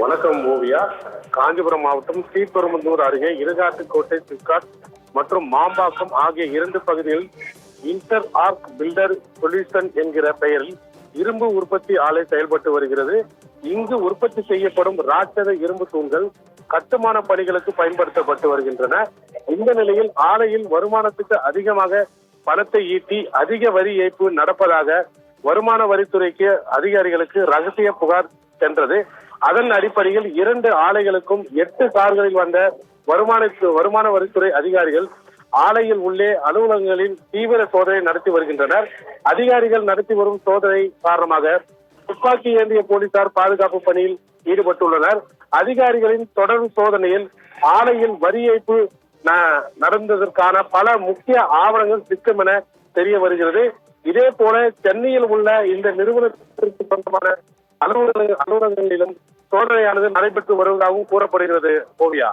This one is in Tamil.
வணக்கம் ஓவியா. காஞ்சிபுரம் மாவட்டம் ஸ்ரீபெரும்புதூர் அருகே இருகாட்டுக்கோட்டை, சிப்காட் மற்றும் மாம்பாக்கம் ஆகிய 2 பகுதிகளில் இன்டர் ஆர்க் பில்டர் சொல்யூஷன் என்கிற பெயரில் இரும்பு உற்பத்தி ஆலை செயல்பட்டு வருகிறது. இங்கு உற்பத்தி செய்யப்படும் ராட்சத இரும்பு தூண்கள் கட்டுமான பணிகளுக்கு பயன்படுத்தப்பட்டு வருகின்றன. இந்த நிலையில் ஆலையில் வருமானத்துக்கு அதிகமாக பணத்தை ஈட்டி அதிக வரி ஏய்ப்பு நடப்பதாக வருமான வரித்துறைக்கு அதிகாரிகளுக்கு ரகசிய புகார் சென்றது. அதன் அடிப்படையில் 2 ஆலைகளுக்கும் 8 கார்களில் வந்த வருமான வரித்துறை அதிகாரிகள் ஆலையில் உள்ளே அலுவலகங்களில் தீவிர சோதனை நடத்தி வருகின்றனர். அதிகாரிகள் நடத்தி வரும் சோதனை காரணமாக துப்பாக்கி ஏந்திய போலீசார் பாதுகாப்பு பணியில் ஈடுபட்டுள்ளனர். அதிகாரிகளின் தொடர் சோதனையில் ஆலையில் வரி ஏய்ப்பு நடந்ததற்கான பல முக்கிய ஆவணங்கள் சிக்கும் என தெரிய வருகிறது. இதே போல சென்னையில் உள்ள இந்த நிறுவனத்திற்கு சொந்தமான அலுவலகங்களிலும் சோதனையானது நடைபெற்று வருவதாகவும் கூறப்படுகிறது. ஓவியா.